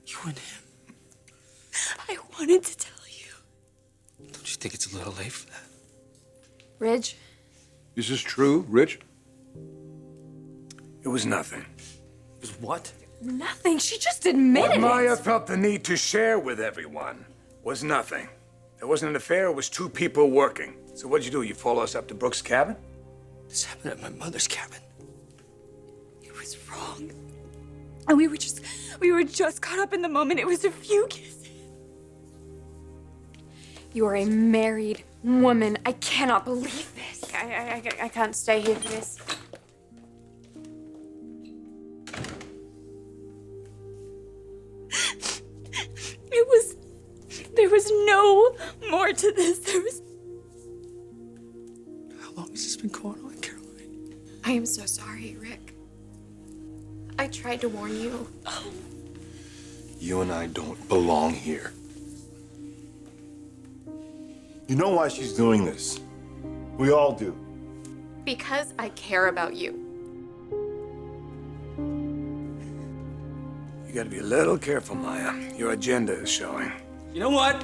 You and him. I wanted to tell you. Don't you think it's a little late for that? Ridge? Is this true, Rich? It was nothing. It was what? Nothing. She just admitted What Maya it. felt the need to share with everyone was nothing. It wasn't an affair, it was two people working. So what'd you do? You follow us up to Brooks' cabin? This happened at my mother's cabin. It was wrong. And we were just caught up in the moment. It was a few kisses. You are a married woman. I cannot believe this. I can't stay here for this. There was no more to this. How long has this been going on, Caroline? I am so sorry, Rick. I tried to warn you. You and I don't belong here. You know why she's doing this? We all do. Because I care about you. You gotta be a little careful, Maya. Your agenda is showing. You know what?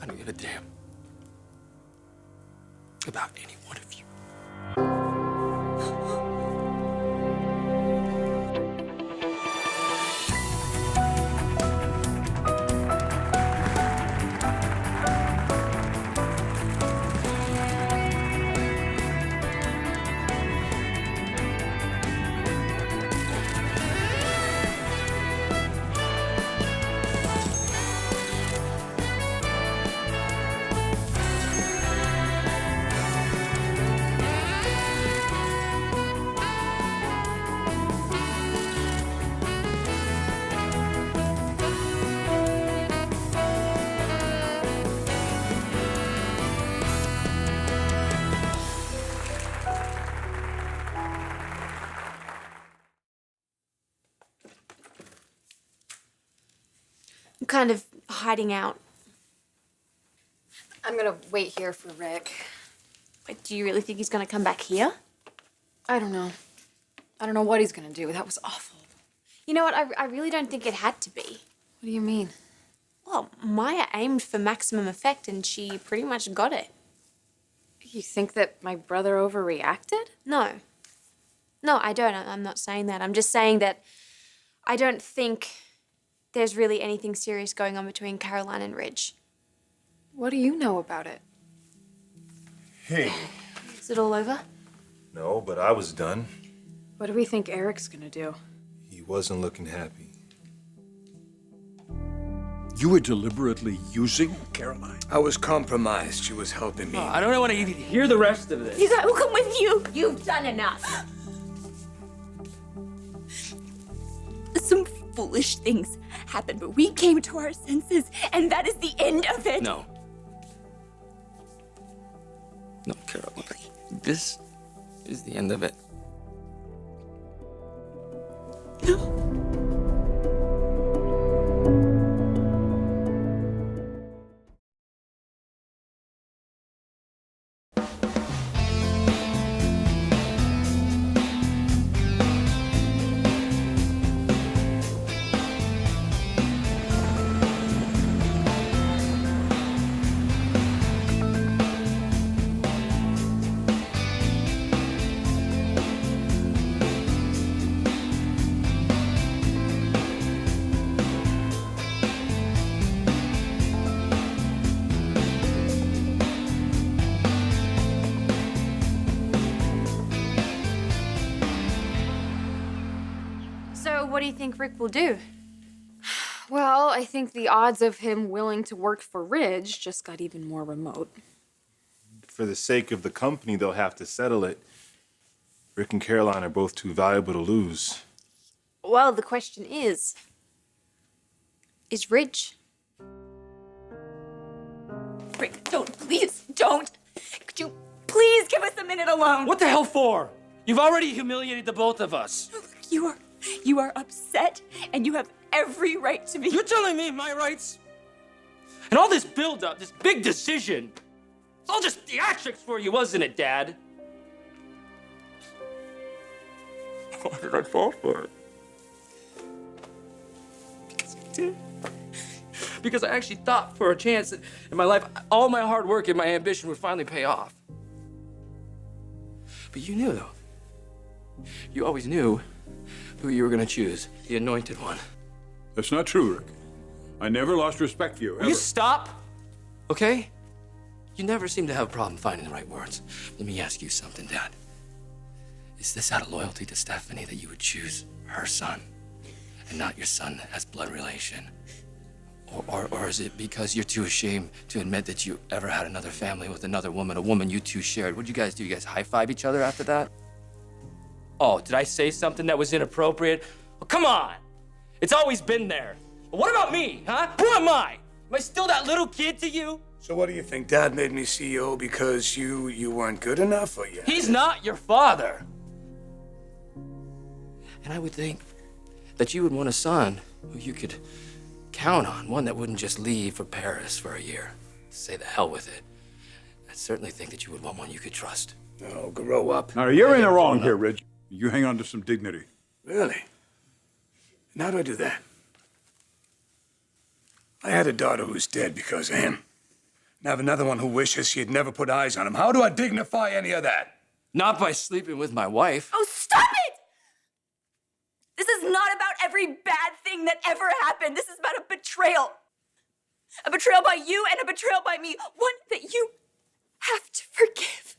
I don't give a damn about any one of you. I'm kind of hiding out. I'm gonna wait here for Rick. But do you really think he's gonna come back here? I don't know. I don't know what he's gonna do. That was awful. You know what? I really don't think it had to be. What do you mean? Well, Maya aimed for maximum effect and she pretty much got it. You think that my brother overreacted? No. No, I don't. I'm not saying that. I'm just saying that I don't think there's really anything serious going on between Caroline and Ridge. What do you know about it? Hey. Is it all over? No, but I was done. What do we think Eric's gonna do? He wasn't looking happy. You were deliberately using Caroline? I was compromised. She was helping me. I don't want to even hear the rest of this. You got, we'll come with you. You've done enough. Some foolish things happened, but we came to our senses, and that is the end of it. No. No, Caroline. This is the end of it. So what do you think Rick will do? Well, I think the odds of him willing to work for Ridge just got even more remote. For the sake of the company, they'll have to settle it. Rick and Caroline are both too valuable to lose. Well, the question is Ridge? Rick, don't, please, don't. Could you please give us a minute alone? What the hell for? You've already humiliated the both of us. You are upset, and you have every right to be. You're telling me my rights? And all this build-up, this big decision, it's all just theatrics for you, wasn't it, Dad? Why did I fall for it? did. Because I actually thought for a chance that in my life, all my hard work and my ambition would finally pay off. But you knew, though. You always knew who you were gonna choose, the anointed one. That's not true, Rick. I never lost respect for you, ever. Will you stop? Okay? You never seem to have a problem finding the right words. Let me ask you something, Dad. Is this out of loyalty to Stephanie that you would choose her son and not your son that has blood relation? Or is it because you're too ashamed to admit that you ever had another family with another woman, a woman you two shared? What'd you guys do? You guys high-five each other after that? Oh, did I say something that was inappropriate? Well, come on! It's always been there. What about me, huh? Who am I? Am I still that little kid to you? So what do you think? Dad made me CEO because you weren't good enough, or you? He's not your father. And I would think that you would want a son who you could count on, one that wouldn't just leave for Paris for a year. Say the hell with it. I certainly think that you would want one you could trust. Oh, grow up. Now, you're in the wrong here, Rich. You hang on to some dignity. Really? And how do I do that? I had a daughter who's dead because of him. And I have another one who wishes she had never put eyes on him. How do I dignify any of that? Not by sleeping with my wife. Oh, stop it! This is not about every bad thing that ever happened. This is about a betrayal. A betrayal by you and a betrayal by me. One that you have to forgive.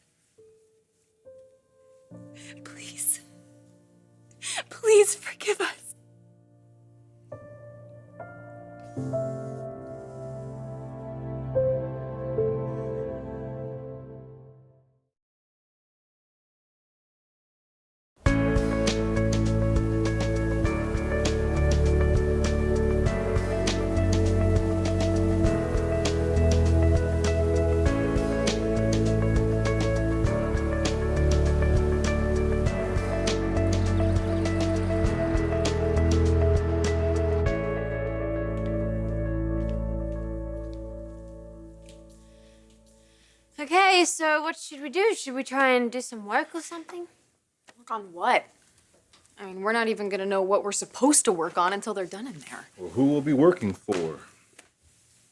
Please. Please forgive us. Okay, so what should we do? Should we try and do some work or something? Work on what? I mean, we're not even gonna know what we're supposed to work on until they're done in there. Well, who will be working for?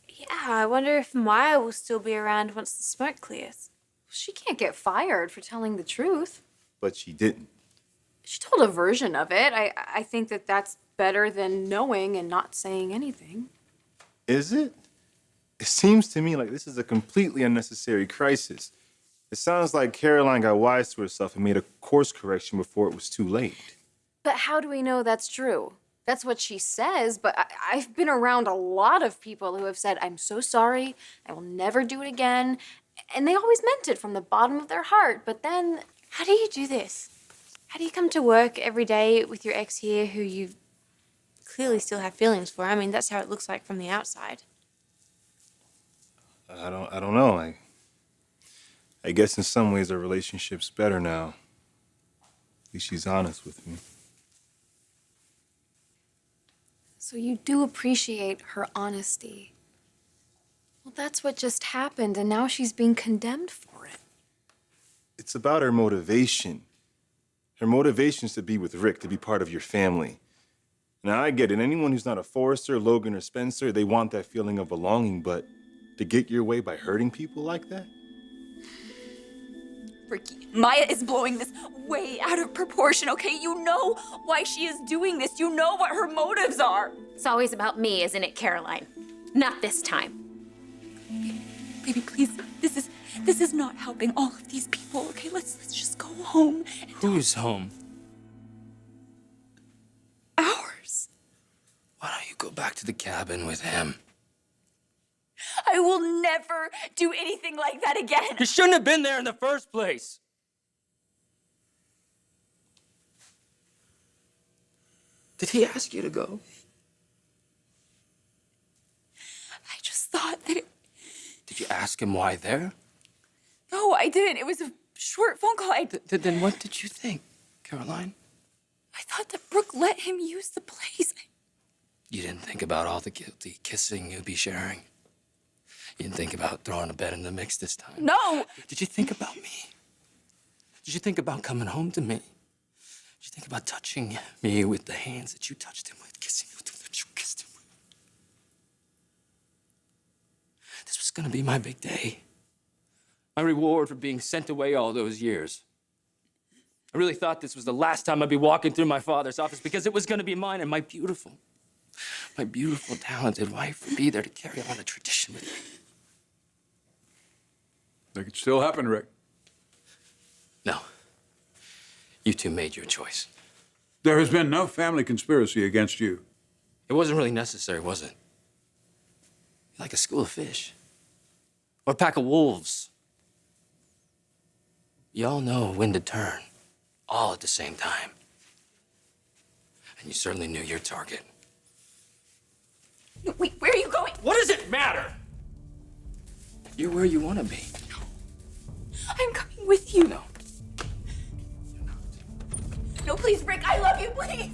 Yeah, I wonder if Maya will still be around once the smoke clears. She can't get fired for telling the truth. But she didn't. She told a version of it. I think that that's better than knowing and not saying anything. Is it? It seems to me like this is a completely unnecessary crisis. It sounds like Caroline got wise to herself and made a course correction before it was too late. But how do we know that's true? That's what she says, but I've been around a lot of people who have said, I'm so sorry, I will never do it again. And they always meant it from the bottom of their heart, but then... How do you do this? How do you come to work every day with your ex here who you clearly still have feelings for? I mean, that's how it looks like from the outside. I don't know. I guess in some ways our relationship's better now. At least she's honest with me. So you do appreciate her honesty. Well, that's what just happened, and now she's being condemned for it. It's about her motivation. Her motivation is to be with Rick, to be part of your family. Now, I get it. Anyone who's not a Forrester, Logan, or Spencer, they want that feeling of belonging, but to get your way by hurting people like that? Ricky, Maya is blowing this way out of proportion, okay? You know why she is doing this. You know what her motives are. It's always about me, isn't it, Caroline? Not this time. Baby, please, this is not helping all of these people, okay? Let's just go home. Who's home? Ours. Why don't you go back to the cabin with him? I will never do anything like that again. You shouldn't have been there in the first place. Did he ask you to go? I just thought that it... Did you ask him why there? No, I didn't. It was a short phone call. Then what did you think, Caroline? I thought that Brooke let him use the place. You didn't think about all the guilty kissing you'd be sharing? You didn't think about throwing a bed in the mix this time? No! Did you think about me? Did you think about coming home to me? Did you think about touching me with the hands that you touched him with, kissing you with that you kissed him with? gonna be my big day. My reward for being sent away all those years. I really thought this was the last time I'd be walking through my father's office because it was gonna be mine, and my beautiful, talented wife would be there to carry on the tradition with me. That could still happen, Rick. No. You two made your choice. There has been no family conspiracy against you. It wasn't really necessary, was it? You're like a school of fish. Or a pack of wolves. You all know when to turn, all at the same time. And you certainly knew your target. No, wait, where are you going? What does it matter? You're where you want to be. I'm coming with you. No. No, please, Rick, I love you, please.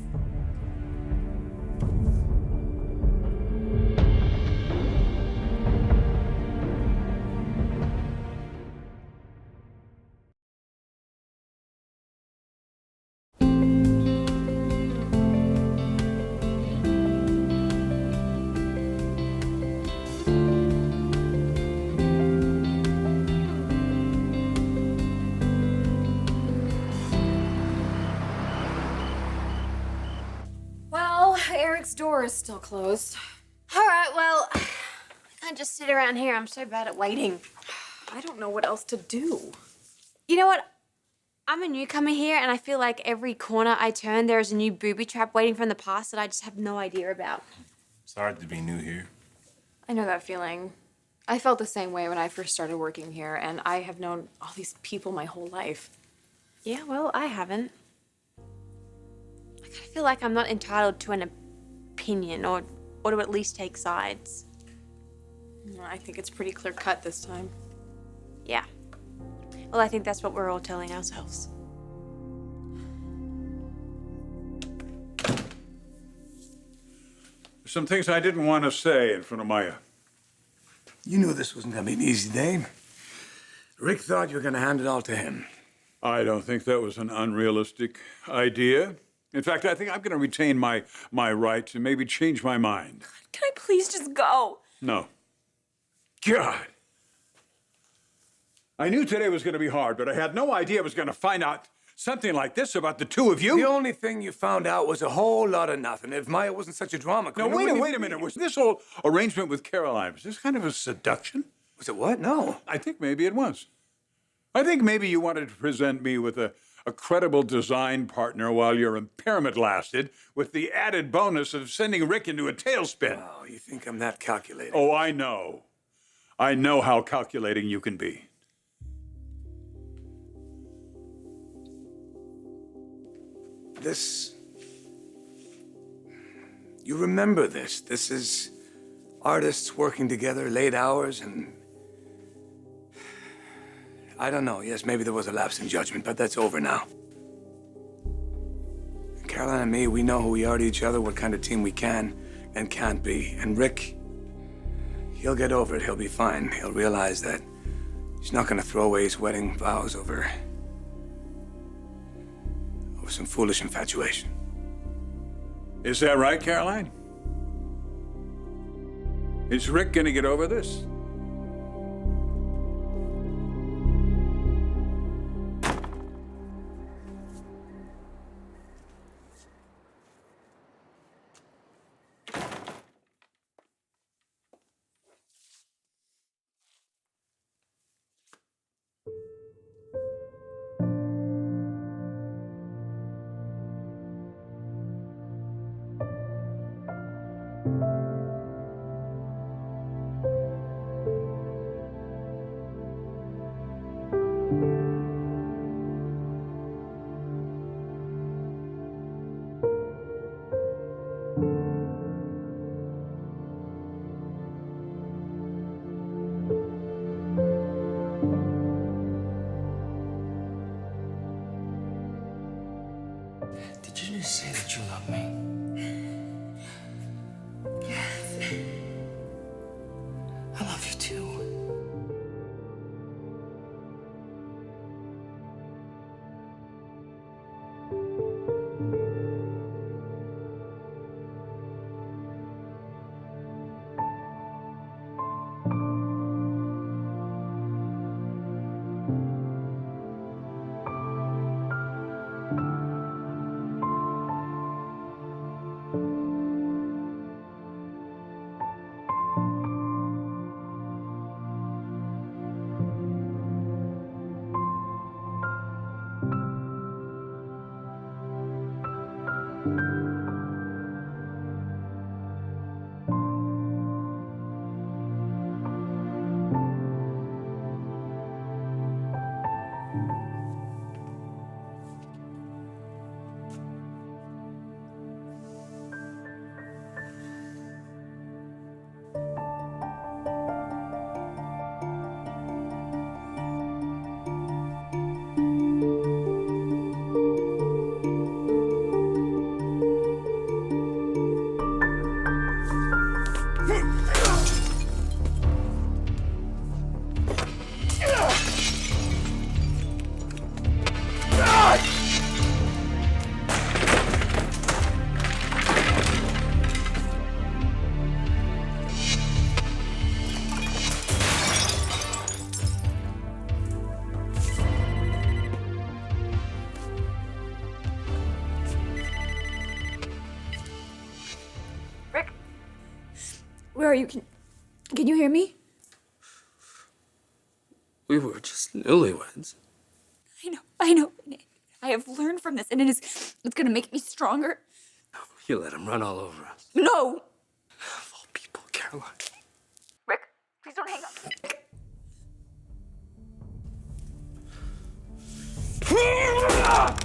Well, Eric's door is still closed. All right, well, I can't just sit around here. I'm so bad at waiting. I don't know what else to do. You know what? I'm a newcomer here, and I feel like every corner I turn, there is a new booby trap waiting from the past that I just have no idea about. It's hard to be new here. I know that feeling. I felt the same way when I first started working here, and I have known all these people my whole life. Yeah, well, I haven't. I kind of feel like I'm not entitled to an opinion or to at least take sides. I think it's pretty clear cut this time. Yeah. Well, I think that's what we're all telling ourselves. There's some things I didn't want to say in front of Maya. You knew this wasn't gonna be an easy day. Rick thought you were gonna hand it all to him. I don't think that was an unrealistic idea. In fact, I think I'm going to retain my right to maybe change my mind. Can I please just go? No. God. I knew today was going to be hard, but I had no idea I was going to find out something like this about the two of you. The only thing you found out was a whole lot of nothing. If Maya wasn't such a drama queen... No, wait a minute. Was this whole arrangement with Caroline, was this kind of a seduction? Was it what? No. I think maybe it was. I think maybe you wanted to present me with a credible design partner while your impairment lasted, with the added bonus of sending Rick into a tailspin. Oh, you think I'm that calculating? Oh, I know. I know how calculating you can be. This... You remember this. This is artists working together, late hours, and... I don't know. Yes, maybe there was a lapse in judgment, but that's over now. Caroline and me, we know who we are to each other, what kind of team we can and can't be. And Rick, he'll get over it. He'll be fine. He'll realize that he's not going to throw away his wedding vows over some foolish infatuation. Is that right, Caroline? Is Rick going to get over this? Did you just say that you love me? Yes. I love you too. Where are you? Can you hear me? We were just newlyweds. I know. I have learned from this, and it's gonna make me stronger. You let him run all over us. No! Of all people, Caroline. Rick, please don't hang up.